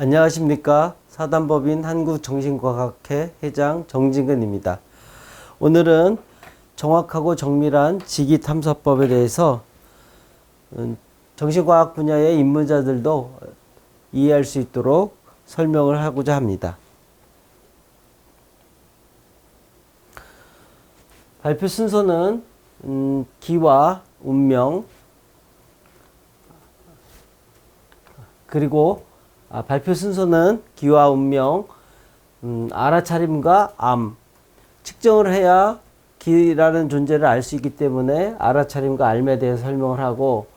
안녕하십니까. 사단법인 한국정신과학회 회장 정진근입니다. 오늘은 정확하고 정밀한 직위탐사법에 대해서 정신과학 분야의 입문자들도 이해할 수 있도록 설명을 하고자 합니다. 발표 순서는 기와 운명, 그리고 발표 순서는 기와 운명, 알아차림과 암. 측정을 해야 기라는 존재를 알 수 있기 때문에 알아차림과 암에 대해 설명을 하고,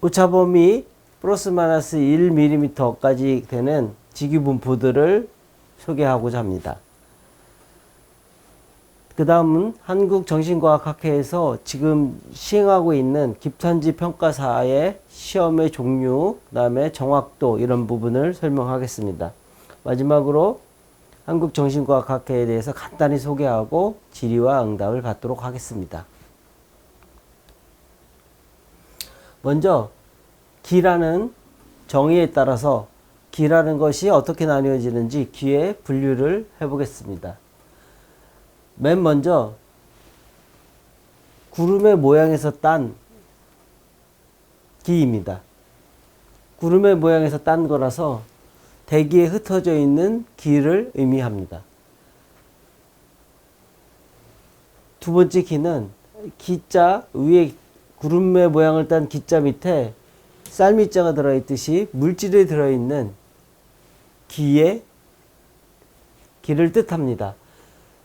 오차범위 플러스 마이너스 1mm까지 되는 직위 분포들을 소개하고자 합니다. 그 다음은 한국정신과학학회에서 지금 시행하고 있는 깁탄지 평가사의 시험의 종류, 그 다음에 정확도 이런 부분을 설명하겠습니다. 마지막으로 한국정신과학학회에 대해서 간단히 소개하고 질의와 응답을 받도록 하겠습니다. 먼저 기라는 정의에 따라서 기라는 것이 어떻게 나뉘어지는지 기의 분류를 해보겠습니다. 맨 먼저 구름의 모양에서 딴 기입니다. 구름의 모양에서 딴 거라서 대기에 흩어져 있는 기를 의미합니다. 두 번째 기는 기자 위에 구름의 모양을 딴 기자 밑에 쌀미자가 들어있듯이 물질이 들어있는 기의 기를 뜻합니다.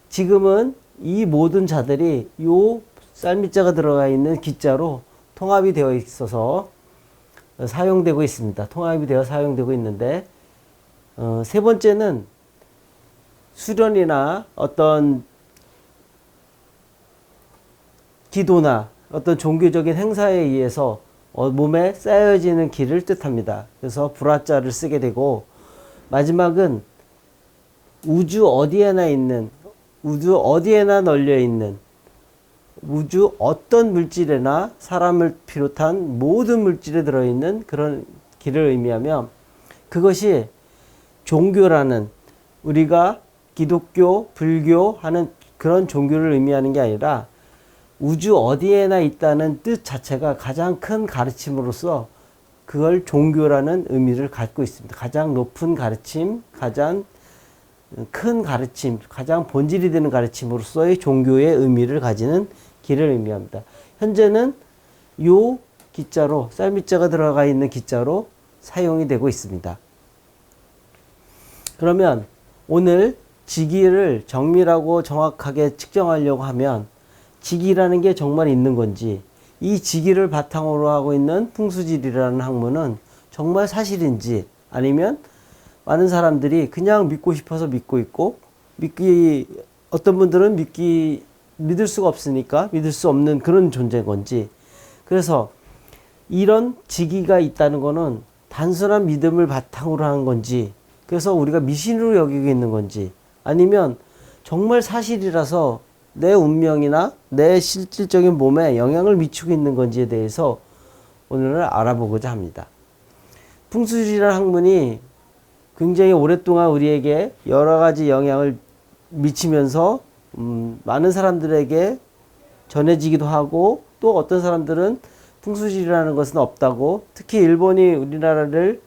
지금은 이 모든 자들이 요 쌀미자가 들어가 있는 기자로 통합이 되어 있어서 사용되고 있습니다. 통합이 되어 사용되고 있는데, 세 번째는 수련이나 어떤 기도나 어떤 종교적인 행사에 의해서 몸에 쌓여지는 기를 뜻합니다. 그래서 불화자를 쓰게 되고, 마지막은 우주 어디에나 널려 있는 우주 어떤 물질에나 사람을 비롯한 모든 물질에 들어있는 그런 기를 의미하며, 그것이 종교라는 우리가 기독교, 불교 하는 그런 종교를 의미하는 게 아니라 우주 어디에나 있다는 뜻 자체가 가장 큰 가르침으로서 그걸 종교라는 의미를 갖고 있습니다. 가장 높은 가르침, 가장 큰 가르침, 가장 본질이 되는 가르침으로서의 종교의 의미를 가지는 기를 의미합니다. 현재는 요 기자로, 쌀미자가 들어가 있는 기자로 사용이 되고 있습니다. 그러면 오늘 직위를 정밀하고 정확하게 측정하려고 하면 직위라는 게 정말 있는 건지, 이 직위를 바탕으로 하고 있는 풍수지리라는 학문은 정말 사실인지, 아니면 많은 사람들이 그냥 믿고 싶어서 믿고 있고, 어떤 분들은 믿을 수가 없으니까 믿을 수 없는 그런 존재인 건지, 그래서 이런 직위가 있다는 거는 단순한 믿음을 바탕으로 하는 건지, 그래서 우리가 미신으로 여기고 있는 건지, 아니면 정말 사실이라서 내 운명이나 내 실질적인 몸에 영향을 미치고 있는 건지에 대해서 오늘은 알아보고자 합니다. 풍수지리라는 학문이 굉장히 오랫동안 우리에게 여러 가지 영향을 미치면서 많은 사람들에게 전해지기도 하고, 또 어떤 사람들은 풍수지리라는 것은 없다고, 특히 일본이 우리나라를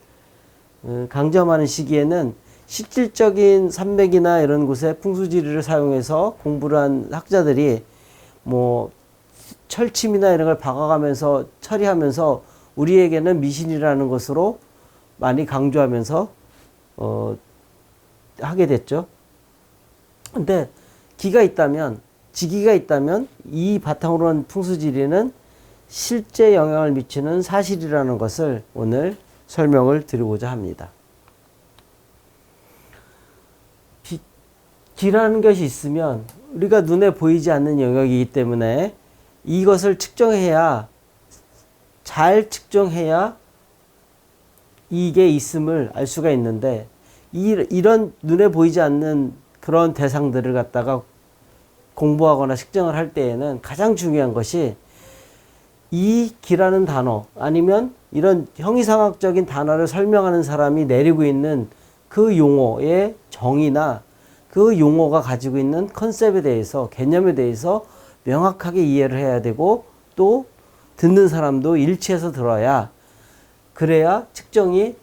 강점하는 시기에는 실질적인 산맥이나 이런 곳에 풍수지리를 사용해서 공부를 한 학자들이 뭐 철침이나 이런 걸 박아가면서 처리하면서 우리에게는 미신이라는 것으로 많이 강조하면서 하게 됐죠. 근데 기가 있다면, 직위가 있다면 이 바탕으로 한 풍수지리는 실제 영향을 미치는 사실이라는 것을 오늘 설명을 드리고자 합니다. 기라는 것이 있으면 우리가 눈에 보이지 않는 영역이기 때문에 이것을 잘 측정해야 이게 있음을 알 수가 있는데, 이런 눈에 보이지 않는 그런 대상들을 갖다가 공부하거나 측정을 할 때에는 가장 중요한 것이 이 기라는 단어 아니면 이런 형이상학적인 단어를 설명하는 사람이 내리고 있는 그 용어의 정의나 그 용어가 가지고 있는 컨셉에 대해서, 개념에 대해서 명확하게 이해를 해야 되고, 또 듣는 사람도 일치해서 들어야, 그래야 측정이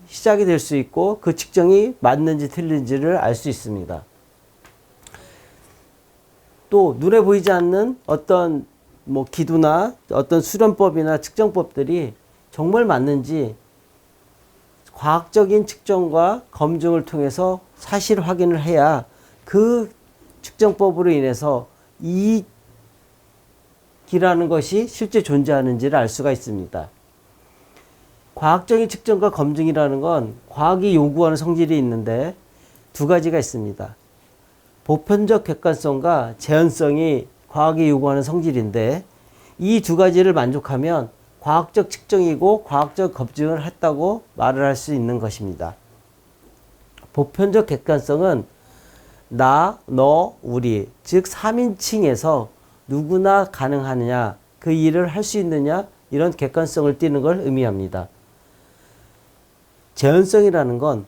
시작이 될 수 있고 그 측정이 맞는지 틀린지를 알 수 있습니다. 또 눈에 보이지 않는 어떤 뭐 기두나 어떤 수련법이나 측정법들이 정말 맞는지 과학적인 측정과 검증을 통해서 사실 확인을 해야 그 측정법으로 인해서 이 기라는 것이 실제 존재하는지를 알 수가 있습니다. 과학적인 측정과 검증이라는 건 과학이 요구하는 성질이 있는데 두 가지가 있습니다. 보편적 객관성과 재현성이 과학이 요구하는 성질인데, 이 두 가지를 만족하면 과학적 측정이고 과학적 검증을 했다고 말을 할 수 있는 것입니다. 보편적 객관성은 나, 너, 우리, 즉 3인칭에서 누구나 가능하느냐, 그 일을 할 수 있느냐, 이런 객관성을 띠는 걸 의미합니다. 재현성이라는 건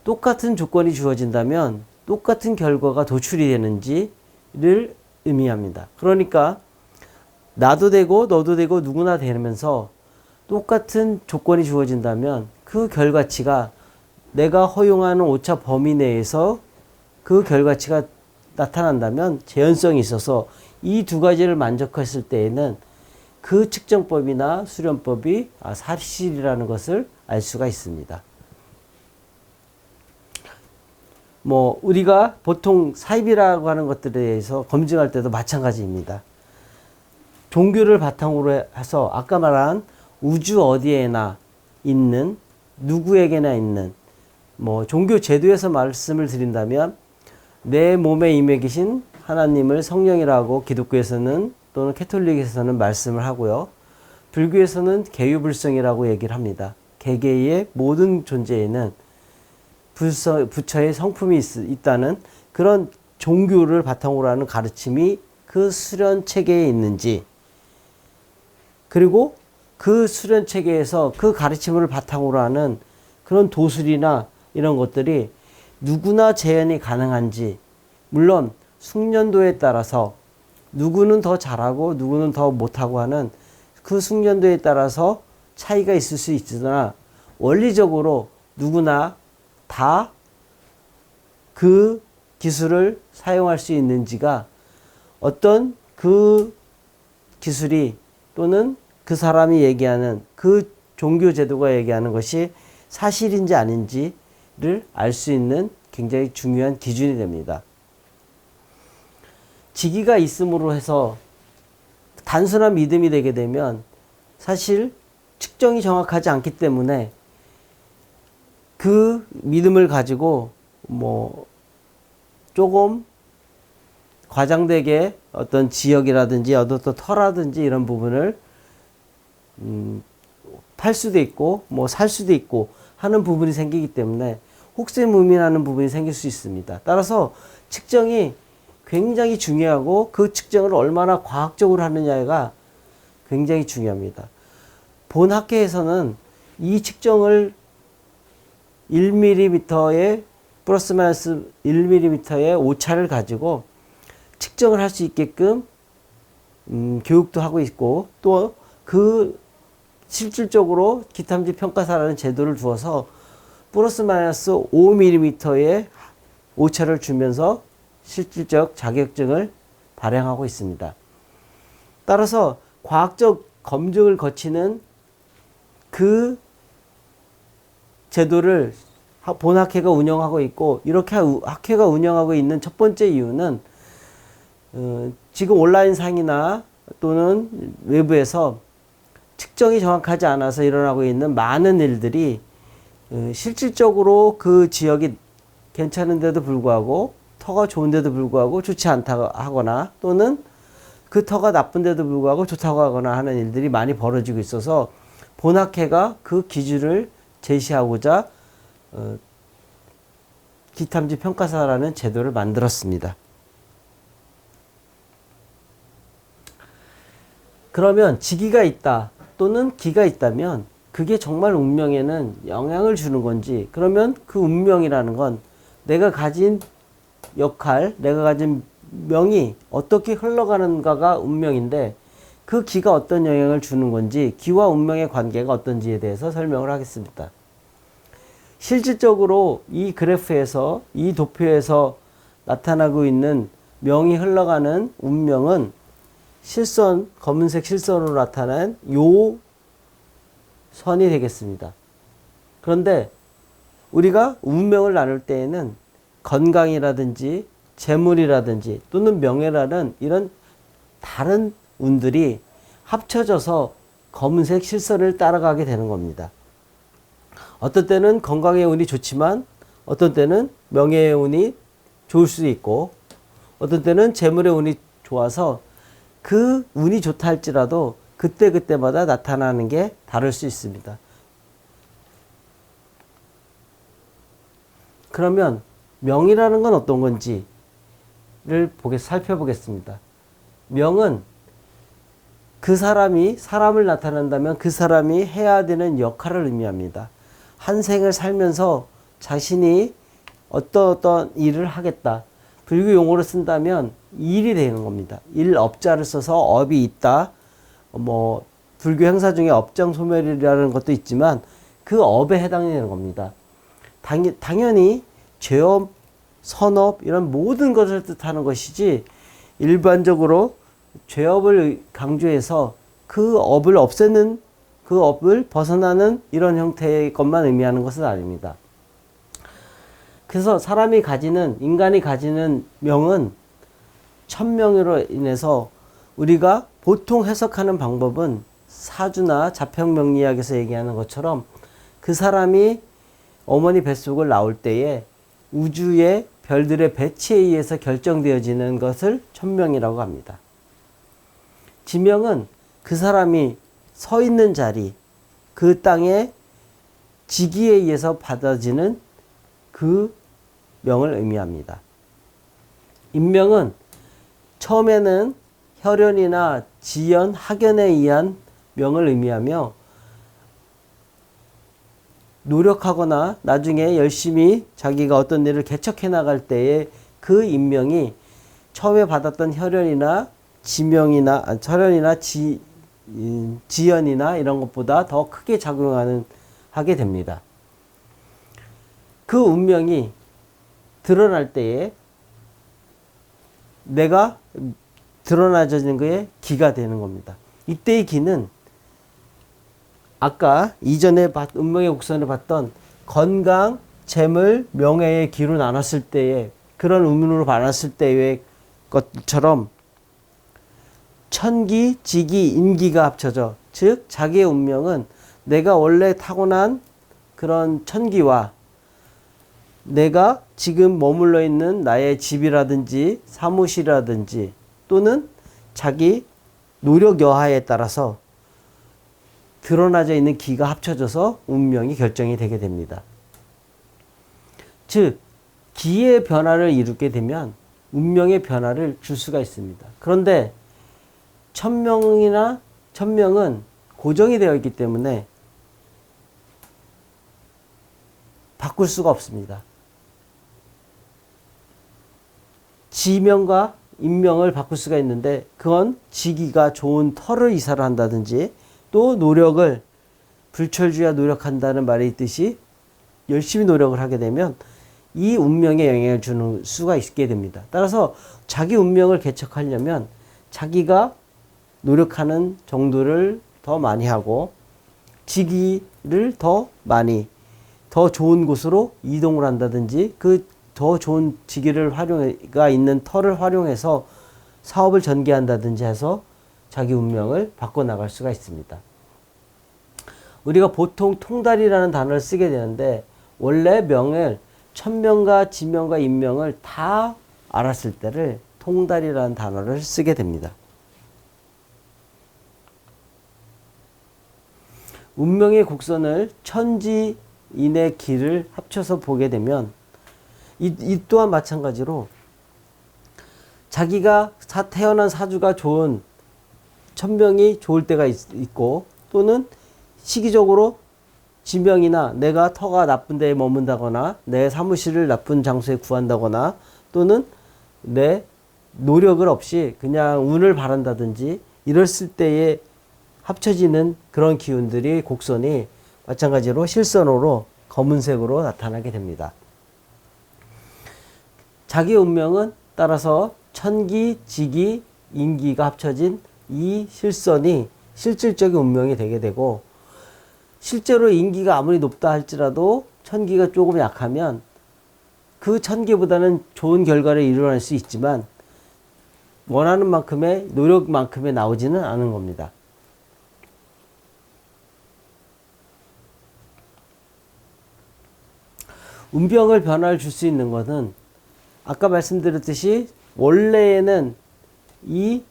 똑같은 조건이 주어진다면 똑같은 결과가 도출이 되는지를 의미합니다. 그러니까 나도 되고 너도 되고 누구나 되면서 똑같은 조건이 주어진다면 그 결과치가 내가 허용하는 오차 범위 내에서 그 결과치가 나타난다면 재현성이 있어서 이 두 가지를 만족했을 때에는 그 측정법이나 수련법이 사실이라는 것을 알 수가 있습니다. 뭐 우리가 보통 사입이라고 하는 것들에 대해서 검증할 때도 마찬가지입니다. 종교를 바탕으로 해서 아까 말한 우주 어디에나 있는, 누구에게나 있는, 뭐 종교 제도에서 말씀을 드린다면 내 몸에 임해 계신 하나님을 성령이라고 기독교에서는 또는 캐톨릭에서는 말씀을 하고요. 불교에서는 개유불성이라고 얘기를 합니다. 개개의 모든 존재에는 부처의 성품이 있다는 그런 종교를 바탕으로 하는 가르침이 그 수련 체계에 있는지, 그리고 그 수련 체계에서 그 가르침을 바탕으로 하는 그런 도술이나 이런 것들이 누구나 재현이 가능한지, 물론 숙련도에 따라서 누구는 더 잘하고 누구는 더 못하고 하는 그 숙련도에 따라서 차이가 있을 수 있으나 원리적으로 누구나 다 그 기술을 사용할 수 있는지가 어떤 그 기술이 또는 그 사람이 얘기하는 그 종교 제도가 얘기하는 것이 사실인지 아닌지를 알 수 있는 굉장히 중요한 기준이 됩니다. 직위가 있음으로 해서 단순한 믿음이 되게 되면 사실 측정이 정확하지 않기 때문에 그 믿음을 가지고 뭐 조금 과장되게 어떤 지역이라든지 어떤 터라든지 이런 부분을 팔 수도 있고 뭐 살 수도 있고 하는 부분이 생기기 때문에 혹세무민하는 부분이 생길 수 있습니다. 따라서 측정이 굉장히 중요하고 그 측정을 얼마나 과학적으로 하느냐가 굉장히 중요합니다. 본 학회에서는 이 측정을 1mm의 플러스 마이너스 1mm의 오차를 가지고 측정을 할 수 있게끔 교육도 하고 있고, 또 그 실질적으로 기탐지 평가사라는 제도를 두어서 플러스 마이너스 5mm의 오차를 주면서 실질적 자격증을 발행하고 있습니다. 따라서 과학적 검증을 거치는 그 제도를 본학회가 운영하고 있고, 이렇게 학회가 운영하고 있는 첫 번째 이유는 지금 온라인상이나 또는 외부에서 측정이 정확하지 않아서 일어나고 있는 많은 일들이 실질적으로 그 지역이 괜찮은데도 불구하고 터가 좋은데도 불구하고 좋지 않다고 하거나, 또는 그 터가 나쁜데도 불구하고 좋다고 하거나 하는 일들이 많이 벌어지고 있어서 본학회가 그 기준을 제시하고자 기탐지 평가사라는 제도를 만들었습니다. 그러면 지기가 있다 또는 기가 있다면 그게 정말 운명에는 영향을 주는 건지, 그러면 그 운명이라는 건 내가 가진 역할, 내가 가진 명이 어떻게 흘러가는가가 운명인데, 그 기가 어떤 영향을 주는 건지, 기와 운명의 관계가 어떤지에 대해서 설명을 하겠습니다. 실질적으로 이 그래프에서, 이 도표에서 나타나고 있는 명이 흘러가는 운명은 실선, 검은색 실선으로 나타난 요 선이 되겠습니다. 그런데 우리가 운명을 나눌 때에는 건강이라든지 재물이라든지 또는 명예라는 이런 다른 운들이 합쳐져서 검은색 실선을 따라가게 되는 겁니다. 어떤 때는 건강의 운이 좋지만 어떤 때는 명예의 운이 좋을 수도 있고, 어떤 때는 재물의 운이 좋아서 그 운이 좋다 할지라도 그때그때마다 나타나는 게 다를 수 있습니다. 그러면 명이라는 건 어떤 건지를 살펴보겠습니다. 명은 그 사람이 사람을 나타낸다면 그 사람이 해야 되는 역할을 의미합니다. 한 생을 살면서 자신이 어떤 일을 하겠다. 불교 용어로 쓴다면 일이 되는 겁니다. 일업자를 써서 업이 있다. 불교 행사 중에 업장소멸이라는 것도 있지만 그 업에 해당되는 겁니다. 당연히 죄업, 선업 이런 모든 것을 뜻하는 것이지, 일반적으로 죄업을 강조해서 그 업을 없애는, 그 업을 벗어나는 이런 형태의 것만 의미하는 것은 아닙니다. 그래서 인간이 가지는 명은 천명으로 인해서 우리가 보통 해석하는 방법은 사주나 자평명리학에서 얘기하는 것처럼 그 사람이 어머니 뱃속을 나올 때에 우주의 별들의 배치에 의해서 결정되어지는 것을 천명이라고 합니다. 지명은 그 사람이 서 있는 자리, 그 땅의 지기에 의해서 받아지는 그 명을 의미합니다. 인명은 처음에는 혈연이나 지연, 학연에 의한 명을 의미하며, 노력하거나 나중에 열심히 자기가 어떤 일을 개척해 나갈 때에 그 인명이 처음에 받았던 혈연이나 지연이나 이런 것보다 더 크게 하게 됩니다. 그 운명이 드러날 때에 내가 드러나져진 거에 기가 되는 겁니다. 이때의 기는 아까 이전에 운명의 곡선을 봤던 건강, 재물, 명예의 기로 나눴을 때에, 그런 운으로 나눴을 때의 것처럼 천기, 지기, 인기가 합쳐져, 즉 자기의 운명은 내가 원래 타고난 그런 천기와 내가 지금 머물러 있는 나의 집이라든지 사무실이라든지 또는 자기 노력 여하에 따라서 드러나져 있는 기가 합쳐져서 운명이 결정이 되게 됩니다. 즉 기의 변화를 이루게 되면 운명의 변화를 줄 수가 있습니다. 그런데 천명은 고정이 되어 있기 때문에 바꿀 수가 없습니다. 지명과 인명을 바꿀 수가 있는데, 그건 지기가 좋은 터를 이사를 한다든지, 또 노력을, 불철주야 노력한다는 말이 있듯이 열심히 노력을 하게 되면 이 운명에 영향을 주는 수가 있게 됩니다. 따라서 자기 운명을 개척하려면 자기가 노력하는 정도를 더 많이 하고, 지기를 더 좋은 곳으로 이동을 한다든지, 그 더 좋은 지기가 있는 터를 활용해서 사업을 전개한다든지 해서 자기 운명을 바꿔나갈 수가 있습니다. 우리가 보통 통달이라는 단어를 쓰게 되는데, 원래 명을 천명과 지명과 인명을 다 알았을 때를 통달이라는 단어를 쓰게 됩니다. 운명의 곡선을 천지인의 기를 합쳐서 보게 되면 이 또한 마찬가지로 자기가 태어난 사주가 좋은 천명이 좋을 때가 있고, 또는 시기적으로 지명이나 내가 터가 나쁜 데에 머문다거나 내 사무실을 나쁜 장소에 구한다거나 또는 내 노력을 없이 그냥 운을 바란다든지 이랬을 때에 합쳐지는 그런 기운들이 곡선이 마찬가지로 실선으로 검은색으로 나타나게 됩니다. 자기 운명은 따라서 천기, 지기, 인기가 합쳐진 이 실선이 실질적인 운명이 되게 되고, 실제로 인기가 아무리 높다 할지라도 천기가 조금 약하면 그 천기보다는 좋은 결과를 이뤄낼 수 있지만 원하는 만큼의 노력만큼의 나오지는 않은 겁니다. 운병을 변화를 줄 수 있는 것은 아까 말씀드렸듯이 원래에는 이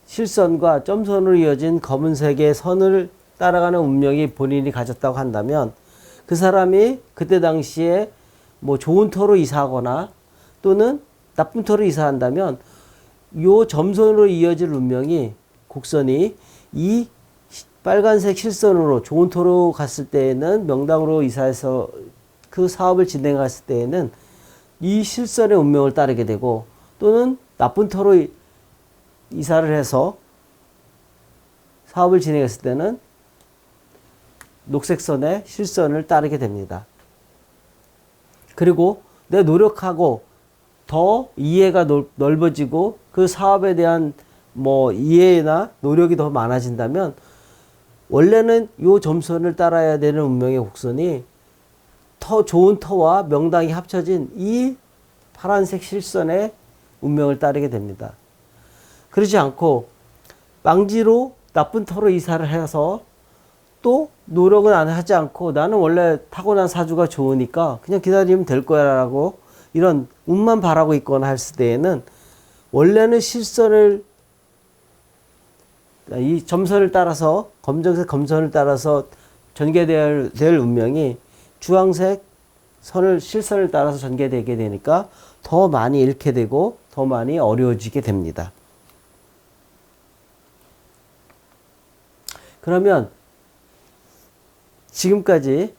실선과 점선으로 이어진 검은색의 선을 따라가는 운명이 본인이 가졌다고 한다면, 그 사람이 그때 당시에 뭐 좋은 터로 이사하거나 또는 나쁜 터로 이사한다면 요 점선으로 이어질 운명이, 곡선이 이 빨간색 실선으로 좋은 터로 갔을 때에는, 명당으로 이사해서 그 사업을 진행했을 때에는 이 실선의 운명을 따르게 되고, 또는 나쁜 터로 이사를 해서 사업을 진행했을 때는 녹색선의 실선을 따르게 됩니다. 그리고 내 노력하고 더 이해가 넓어지고 그 사업에 대한 뭐 이해나 노력이 더 많아진다면, 원래는 요 점선을 따라야 되는 운명의 곡선이 더 좋은 터와 명당이 합쳐진 이 파란색 실선의 운명을 따르게 됩니다. 그렇지 않고 망지로 나쁜 터로 이사를 해서 또 노력은 안 하지 않고 나는 원래 타고난 사주가 좋으니까 그냥 기다리면 될 거야 라고 이런 운만 바라고 있거나 했을 때에는, 원래는 실선을, 이 점선을 따라서, 검정색 검선을 따라서 전개될 운명이 주황색 실선을 따라서 전개되게 되니까 더 많이 잃게 되고 더 많이 어려워지게 됩니다. 그러면 지금까지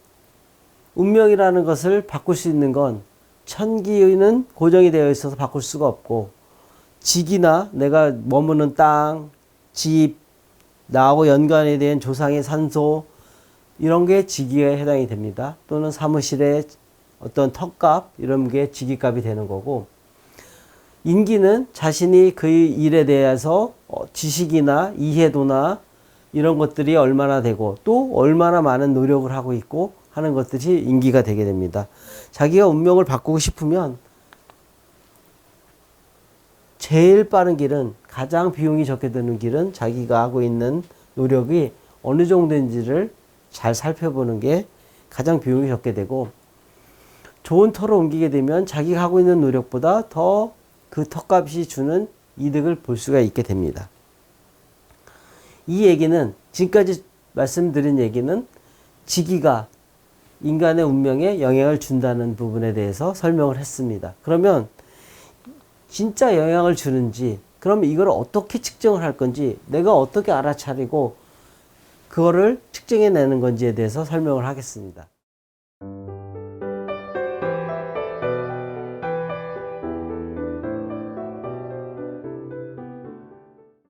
운명이라는 것을 바꿀 수 있는 건, 천기는 고정이 되어 있어서 바꿀 수가 없고, 직이나 내가 머무는 땅, 집, 나하고 연관이 된 조상의 산소, 이런 게 직위에 해당이 됩니다. 또는 사무실의 어떤 턱값, 이런 게 직위값이 되는 거고, 인기는 자신이 그 일에 대해서 지식이나 이해도나 이런 것들이 얼마나 되고 또 얼마나 많은 노력을 하고 있고 하는 것들이 인기가 되게 됩니다. 자기가 운명을 바꾸고 싶으면 제일 빠른 길은, 가장 비용이 적게 드는 길은 자기가 하고 있는 노력이 어느 정도인지를 잘 살펴보는 게 가장 비용이 적게 되고, 좋은 터로 옮기게 되면 자기가 하고 있는 노력보다 더 그 턱값이 주는 이득을 볼 수가 있게 됩니다. 이 얘기는, 지금까지 말씀드린 얘기는 직위가 인간의 운명에 영향을 준다는 부분에 대해서 설명을 했습니다. 그러면 진짜 영향을 주는지, 그럼 이걸 어떻게 측정을 할 건지, 내가 어떻게 알아차리고 그거를 측정해내는 건지에 대해서 설명을 하겠습니다.